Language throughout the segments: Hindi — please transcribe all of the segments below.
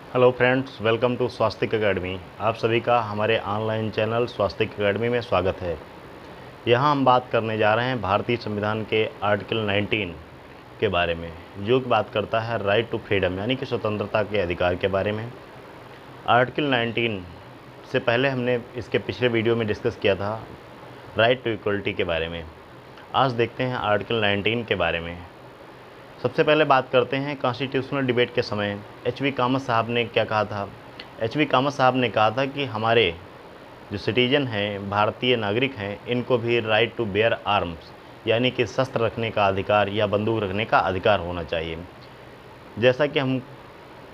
Hello friends, welcome to Swastik academy. आप सभी का हमारे ऑनलाइन चैनल स्वास्तिक अकेडमी में स्वागत है। यहाँ हम बात करने जा रहे हैं भारतीय संविधान के आर्टिकल 19 के बारे में, जो कि बात करता है राइट टू फ्रीडम यानी कि स्वतंत्रता के अधिकार के बारे में। आर्टिकल 19 से पहले हमने इसके पिछले वीडियो में डिस्कस किया था राइट टू इक्वलिटी के बारे में। आज देखते हैं आर्टिकल 19 के बारे में। सबसे पहले बात करते हैं कॉन्स्टिट्यूशनल डिबेट के समय एच.वी. कामत साहब ने क्या कहा था। एच.वी. कामत साहब ने कहा था कि हमारे जो सिटीजन हैं, भारतीय नागरिक हैं, इनको भी राइट टू बेयर आर्म्स यानी कि शस्त्र रखने का अधिकार या बंदूक रखने का अधिकार होना चाहिए। जैसा कि हम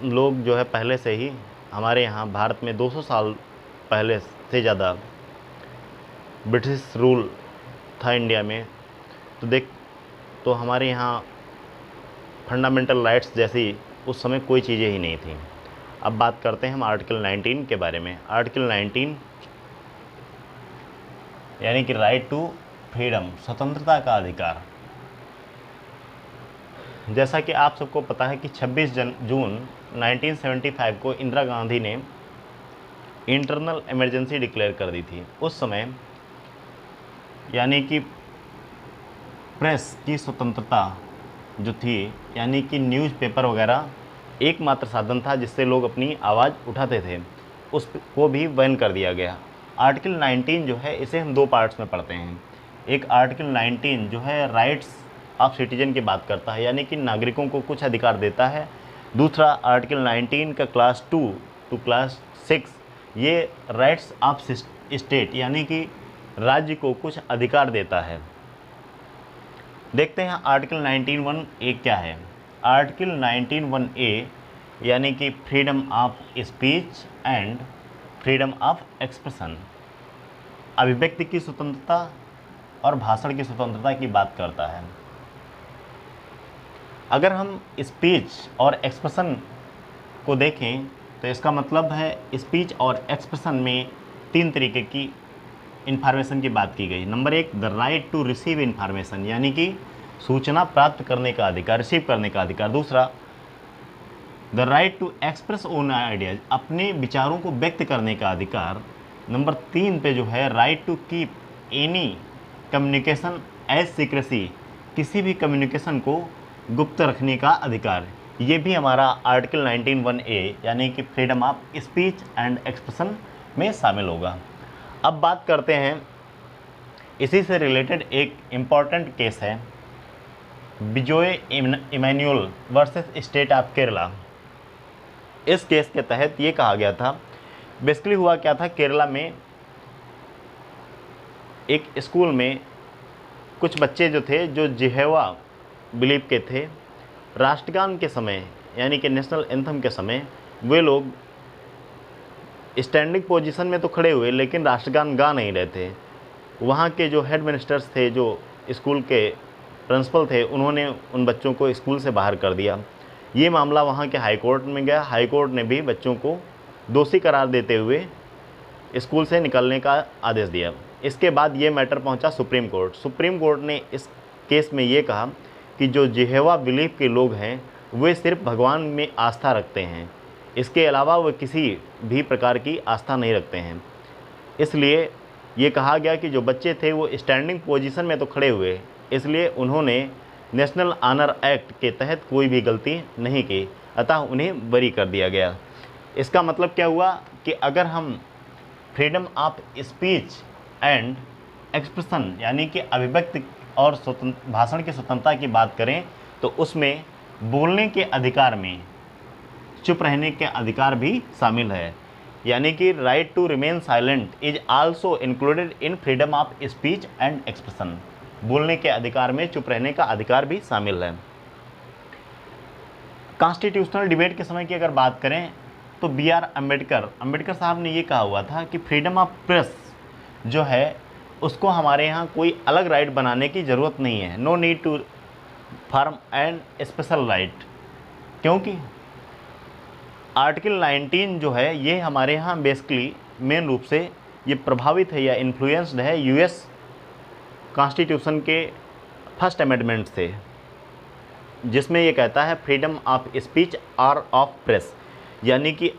लोग जो है पहले से ही हमारे यहाँ भारत में 200 साल पहले से ज़्यादा ब्रिटिश रूल था इंडिया में, तो हमारे यहाँ फंडामेंटल राइट्स जैसी उस समय कोई चीज़ें ही नहीं थी। अब बात करते हैं हम आर्टिकल 19 के बारे में। आर्टिकल 19 यानी कि राइट टू फ्रीडम, स्वतंत्रता का अधिकार। जैसा कि आप सबको पता है कि 26 जून 1975 को इंदिरा गांधी ने इंटरनल इमरजेंसी डिक्लेयर कर दी थी। उस समय यानी कि प्रेस की स्वतंत्रता जो थी, यानी कि न्यूज़पेपर वगैरह एकमात्र साधन था जिससे लोग अपनी आवाज़ उठाते थे, उसको भी बैन कर दिया गया। आर्टिकल 19 जो है, इसे हम दो पार्ट्स में पढ़ते हैं। एक आर्टिकल 19 जो है राइट्स ऑफ सिटीजन की बात करता है, यानी कि नागरिकों को कुछ अधिकार देता है। दूसरा आर्टिकल 19 का क्लास 2 टू क्लास 6 ये राइट्स ऑफ स्टेट यानी कि राज्य को कुछ अधिकार देता है। देखते हैं आर्टिकल 19(1)(a) क्या है। आर्टिकल 19(1)(a) यानी कि freedom of speech and freedom of expression, अभिव्यक्ति की स्वतंत्रता और भाषण की स्वतंत्रता की बात करता है। अगर हम स्पीच और एक्सप्रेशन को देखें तो इसका मतलब है स्पीच और एक्सप्रेशन में तीन तरीके की इन्फॉर्मेशन की बात की गई। Number 1, the right to receive information यानी कि सूचना प्राप्त करने का अधिकार, रिसीव करने का अधिकार। दूसरा, the right to express own ideas, अपने विचारों को व्यक्त करने का अधिकार। नंबर 3 पे जो है right to keep any communication as secrecy, किसी भी कम्युनिकेशन को गुप्त रखने का अधिकार। ये भी हमारा आर्टिकल 19(1)(a) यानी कि freedom of speech and expression में शामिल होगा। अब बात करते हैं, इसी से रिलेटेड एक इम्पॉर्टेंट केस है Bijoy Emmanuel versus state of Kerala. इस केस के तहत ये कहा गया था, बेसिकली हुआ क्या था, केरला में एक स्कूल में कुछ बच्चे जो थे जो जिहेवा बिलीव के थे, राष्ट्रगान के समय यानी कि नेशनल एंथम के समय वे लोग स्टैंडिंग पोजीशन में तो खड़े हुए लेकिन राष्ट्रगान गा नहीं रहे थे। वहाँ के जो हेड मिनिस्टर्स थे, जो स्कूल के प्रिंसिपल थे, उन्होंने उन बच्चों को स्कूल से बाहर कर दिया। ये मामला वहाँ के हाई कोर्ट में गया। हाई कोर्ट ने भी बच्चों को दोषी करार देते हुए स्कूल से निकलने का आदेश दिया। इसके बाद ये मैटर पहुँचा सुप्रीम कोर्ट। सुप्रीम कोर्ट ने इस केस में ये कहा कि जो जिहेवा बिलीफ के लोग हैं वे सिर्फ भगवान में आस्था रखते हैं, इसके अलावा वे किसी भी प्रकार की आस्था नहीं रखते हैं। इसलिए ये कहा गया कि जो बच्चे थे वो स्टैंडिंग पोजीशन में तो खड़े हुए, इसलिए उन्होंने नेशनल ऑनर एक्ट के तहत कोई भी गलती नहीं की, अतः उन्हें बरी कर दिया गया। इसका मतलब क्या हुआ कि अगर हम freedom of speech and expression यानी कि अभिव्यक्ति और भाषण की स्वतंत्रता की बात करें तो उसमें बोलने के अधिकार में चुप रहने के अधिकार भी शामिल है, यानी कि right to remain silent is also included in freedom of speech and expression. बोलने के अधिकार में चुप रहने का अधिकार भी शामिल है। कॉन्स्टिट्यूशनल डिबेट के समय की अगर बात करें तो बी.आर. अम्बेडकर साहब ने ये कहा हुआ था कि फ्रीडम ऑफ प्रेस जो है उसको हमारे यहाँ कोई अलग राइट बनाने की ज़रूरत नहीं है, no need to form and special right, क्योंकि आर्टिकल 19 जो है ये हमारे यहाँ बेसिकली मेन रूप से ये प्रभावित है या इन्फ्लुएंस्ड है यूएस कॉन्स्टिट्यूशन के फर्स्ट अमेंडमेंट से, जिसमें ये कहता है फ्रीडम ऑफ स्पीच और ऑफ प्रेस, यानी कि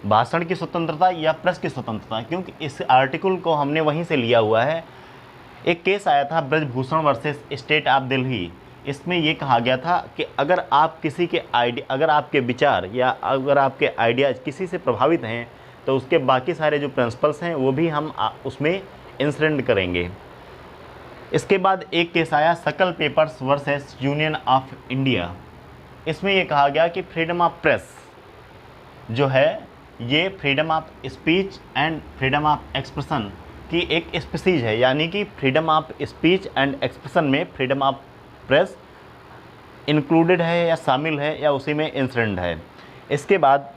भाषण की स्वतंत्रता या प्रेस की स्वतंत्रता, क्योंकि इस आर्टिकल को हमने वहीं से लिया हुआ है। एक केस आया था Brajbhushan versus state of Delhi. इसमें ये कहा गया था कि अगर आप किसी के अगर आपके विचार या अगर आपके आइडियाज़ किसी से प्रभावित हैं तो उसके बाकी सारे जो प्रिंसिपल्स हैं वो भी हम उसमें इंसरेंड करेंगे। इसके बाद एक केस आया सकल papers versus union of India. इसमें ये कहा गया कि फ्रीडम ऑफ प्रेस जो है ये freedom of speech and freedom of expression की एक स्पीसीज है, यानी कि freedom of speech and expression में फ्रीडम ऑफ प्रेस इंक्लूडेड है या शामिल है या उसी में इंसरेंड है। इसके बाद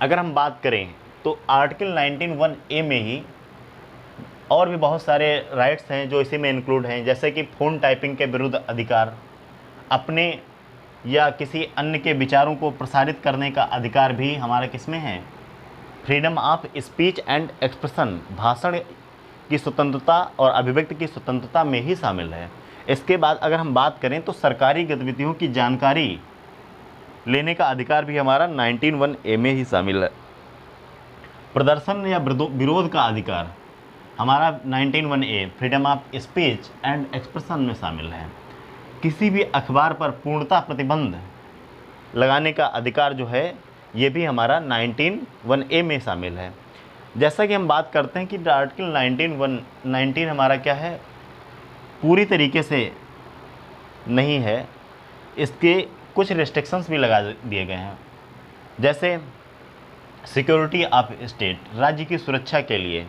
अगर हम बात करें तो आर्टिकल 19(1)A में ही और भी बहुत सारे राइट्स हैं जो इसी में इंक्लूड हैं, जैसे कि फ़ोन टाइपिंग के विरुद्ध अधिकार, अपने या किसी अन्य के विचारों को प्रसारित करने का अधिकार भी हमारा किसमें है, freedom of speech and expression, भाषण की स्वतंत्रता और अभिव्यक्ति की स्वतंत्रता में ही शामिल है। इसके बाद अगर हम बात करें तो सरकारी गतिविधियों की जानकारी लेने का अधिकार भी हमारा 19(1)A में ही शामिल है। प्रदर्शन या विरोध का अधिकार हमारा 19(1)A freedom of speech and expression में शामिल है। किसी भी अखबार पर पूर्णतः प्रतिबंध लगाने का अधिकार जो है ये भी हमारा 19(1)A में शामिल है। जैसा कि हम बात करते हैं कि आर्टिकल 19 हमारा क्या है, पूरी तरीके से नहीं है, इसके कुछ रिस्ट्रिक्शंस भी लगा दिए गए हैं। जैसे सिक्योरिटी ऑफ स्टेट, राज्य की सुरक्षा के लिए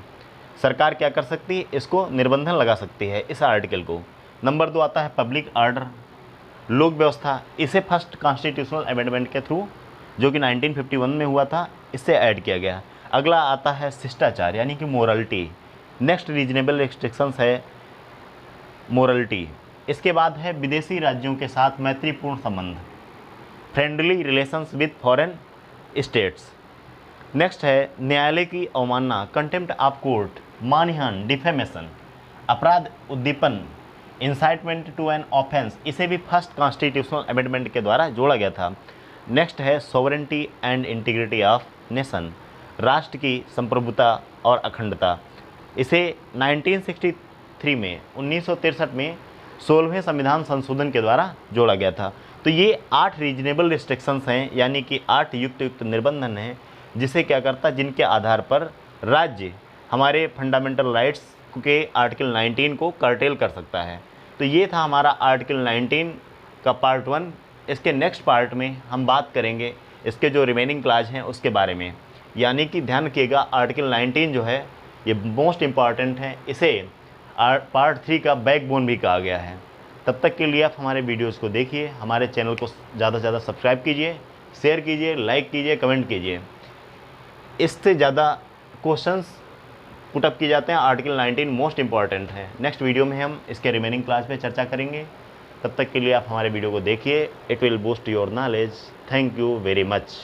सरकार क्या कर सकती है, इसको निर्बंधन लगा सकती है इस आर्टिकल को। नंबर 2 आता है पब्लिक ऑर्डर, लोक व्यवस्था, इसे फर्स्ट कॉन्स्टिट्यूशनल अमेंडमेंट के थ्रू जो कि 1951 में हुआ था, इससे ऐड किया गया। अगला आता है शिष्टाचार यानी कि मोरलिटी। नेक्स्ट रीजनेबल रिस्ट्रिक्शंस है मोरलिटी। इसके बाद है विदेशी राज्यों के साथ मैत्रीपूर्ण संबंध, friendly relations with foreign states. Next है न्यायालय की अवमानना, कंटेम्प्ट ऑफ कोर्ट, मानहानि, डिफेमेशन, अपराध उद्दीपन, इंसाइटमेंट टू एन ऑफेंस, इसे भी फर्स्ट कॉन्स्टिट्यूशनल अमेंडमेंट के द्वारा जोड़ा गया था। नेक्स्ट है sovereignty and integrity of nation, राष्ट्र की संप्रभुता और अखंडता, इसे 1963 में 1963 में 16वें संविधान संशोधन के द्वारा जोड़ा गया था। तो ये 8 रीजनेबल रिस्ट्रिक्शंस हैं, यानी कि 8 युक्त निर्बंधन हैं जिसे क्या करता है, जिनके आधार पर राज्य हमारे फंडामेंटल राइट्स के आर्टिकल 19 को कर्टेल कर सकता है। तो ये था हमारा आर्टिकल 19 का पार्ट 1। इसके नेक्स्ट पार्ट में हम बात करेंगे इसके जो रिमेनिंग क्लाज हैं उसके बारे में, यानी कि ध्यान रखिएगा आर्टिकल 19 जो है ये मोस्ट इम्पॉर्टेंट है, इसे पार्ट 3 का बैकबोन भी कहा गया है। तब तक के लिए आप हमारे वीडियोज़ को देखिए, हमारे चैनल को ज़्यादा से ज़्यादा सब्सक्राइब कीजिए, शेयर कीजिए, लाइक कीजिए, कमेंट कीजिए। इससे ज़्यादा क्वेश्चंस पुटअप किए जाते हैं, आर्टिकल 19 मोस्ट इंपॉर्टेंट है। नेक्स्ट वीडियो में हम इसके रिमेनिंग क्लास पे चर्चा करेंगे। तब तक के लिए आप हमारे वीडियो को देखिए, it will boost your knowledge. Thank you very much.